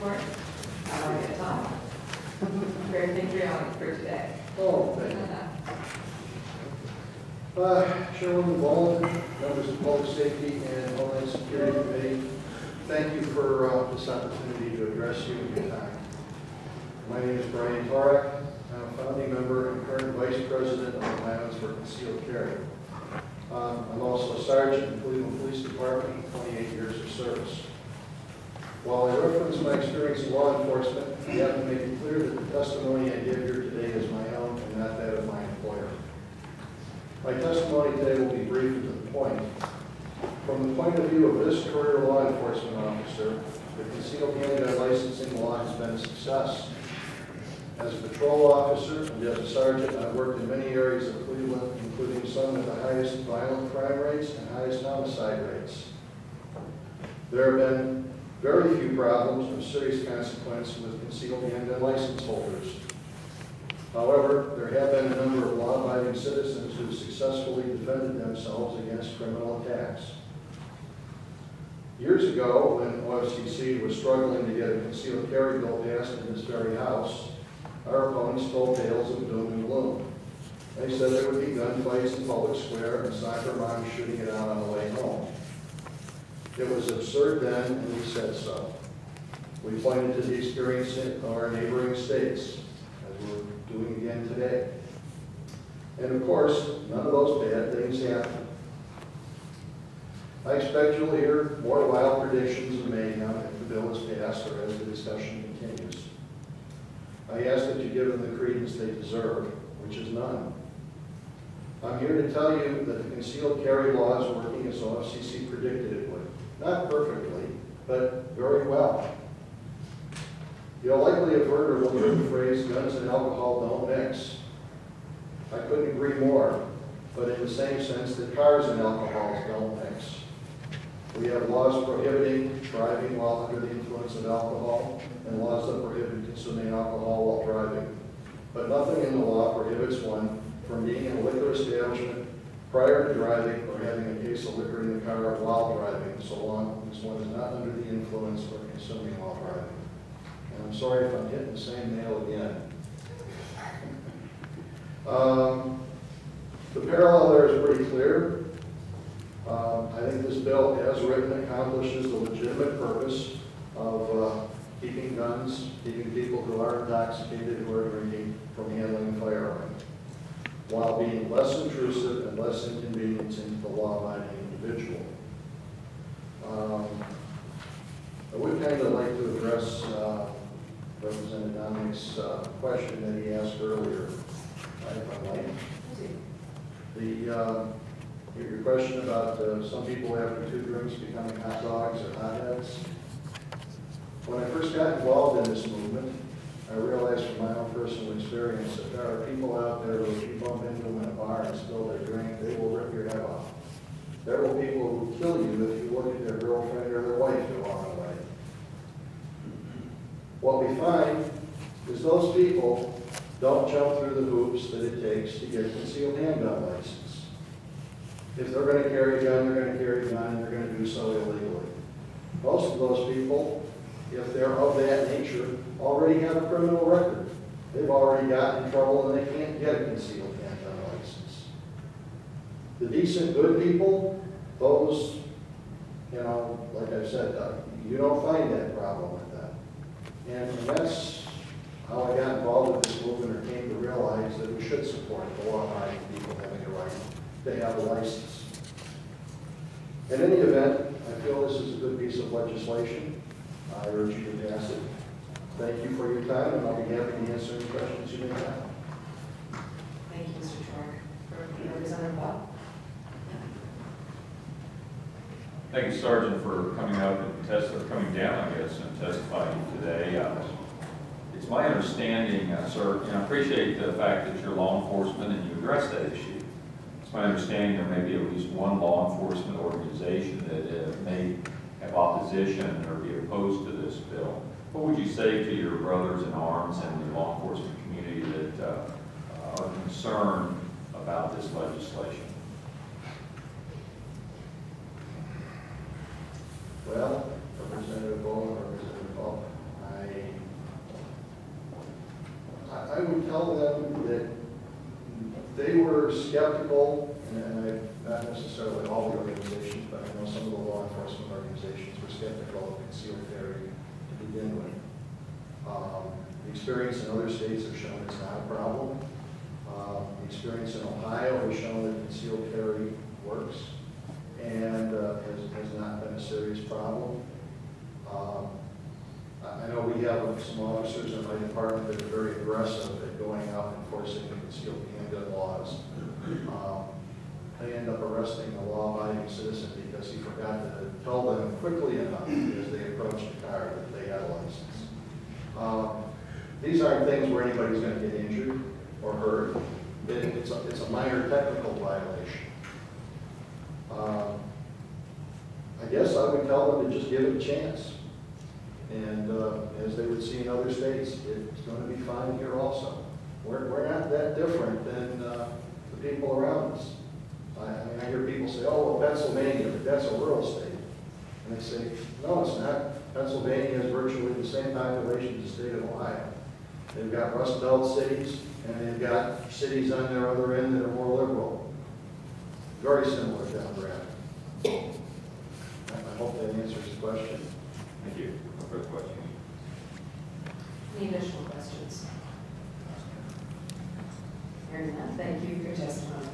report. How are you, Tom? Very patriotic for today. Oh, thank you. Chairwoman Baldwin, members of the Public Safety and Homeland Security Committee, thank you for this opportunity to address you at your time. My name is Bryan Torok. I'm a founding member and current Vice President of the Alliance for Concealed Carry. I'm also a sergeant in the Cleveland Police Department with 28 years of service. While I reference my experience in law enforcement, I have to make it clear that the testimony I give here today is my own and not that of my employer. My testimony today will be brief and to the point. From the point of view of this career law enforcement officer, the concealed handgun licensing law has been a success. As a patrol officer and as a sergeant, I've worked in many areas of Cleveland, including some with the highest violent crime rates and highest homicide rates. There have been very few problems of serious consequence with concealed handgun license holders. However, there have been a number of law-abiding citizens who successfully defended themselves against criminal attacks. Years ago, when OFCC was struggling to get a concealed carry bill passed in this very House, our opponents told tales of doom and gloom. They said there would be gunfights in public square and soccer moms shooting it out on the way home. It was absurd then, and we said so. We pointed to the experience in our neighboring states, as we're doing again today. And of course, none of those bad things happened. I expect you'll hear more wild predictions of mayhem if the bill is passed or as the discussion continues. I ask that you give them the credence they deserve, which is none. I'm here to tell you that the concealed carry law is working as OFCC predicted it would. Not perfectly, but very well. You'll likely have heard or will hear the phrase, guns and alcohol don't mix. I couldn't agree more, but in the same sense that cars and alcohols don't mix. We have laws prohibiting driving while under the influence of alcohol and laws that prohibit consuming alcohol while driving. But nothing in the law prohibits one from being in a liquor establishment prior to driving or having a case of liquor in the car while driving, so long as one is not under the influence or consuming while driving. And I'm sorry if I'm hitting the same nail again. The parallel there is pretty clear. I think this bill, as written, accomplishes the legitimate purpose of keeping guns, keeping people who are intoxicated, who are drinking, from handling a firearm, while being less intrusive and less inconveniencing to the law-abiding individual. I would kind of like to address Representative Dominic's question that he asked earlier, if I might. Your question about some people after 2 drinks becoming hot dogs or hotheads. When I first got involved in this movement, I realized from my own personal experience that there are people out there who, if you bump into them in a bar and spill their drink, they will rip your head off. There are people who will kill you if you look at their girlfriend or their wife along the way. What we find is those people don't jump through the hoops that it takes to get a concealed handgun license. If they're going to carry a gun, they're going to carry a gun, and they're going to do so illegally. Most of those people, if they're of that nature, already have a criminal record. They've already gotten in trouble and they can't get a concealed handgun license. The decent, good people, those, you know, like I said, you don't find that problem with that. And that's how I got involved with this movement, or came to realize that we should support the law-abiding people having a right to have a license. In any event, I feel this is a good piece of legislation. I urge you to pass it. Thank you for your time, and I'll be happy to answer any questions you may have. Thank you, Mr. Torok. Representative Bob. Thank you, Sergeant, for coming out and coming down, I guess, and testifying today. It's my understanding, sir, and I appreciate the fact that you're law enforcement and you address that issue. It's my understanding there may be at least one law enforcement organization that may have opposition or be opposed to this bill. What would you say to your brothers in arms and the law enforcement community that are concerned about this legislation? Well, Representative Bowman, Representative Paul, I I would tell them that they were skeptical, and not necessarily all the organizations, but I know some of the law enforcement organizations were skeptical of concealed carry to begin with. The experience in other states have shown it's not a problem. The experience in Ohio has shown that concealed carry works and has not been a serious problem. I know we have some officers in my department that are very aggressive at going out and enforcing the concealed handgun laws. They end up arresting a law-abiding citizen because he forgot to tell them quickly enough as they approached the car that they had a license. These aren't things where anybody's going to get injured or hurt. It's a minor technical violation. I guess I would tell them to just give it a chance. And as they would see in other states, it's going to be fine here also. We're not that different than the people around us. I mean, I hear people say, oh, well, Pennsylvania, but that's a rural state. And they say, no, it's not. Pennsylvania has virtually the same population as the state of Ohio. They've got Rust Belt cities, and they've got cities on their other end that are more liberal. Very similar demographic. I hope that answers the question. Thank you. No further questions. Any additional questions? Hearing none, thank you for your testimony.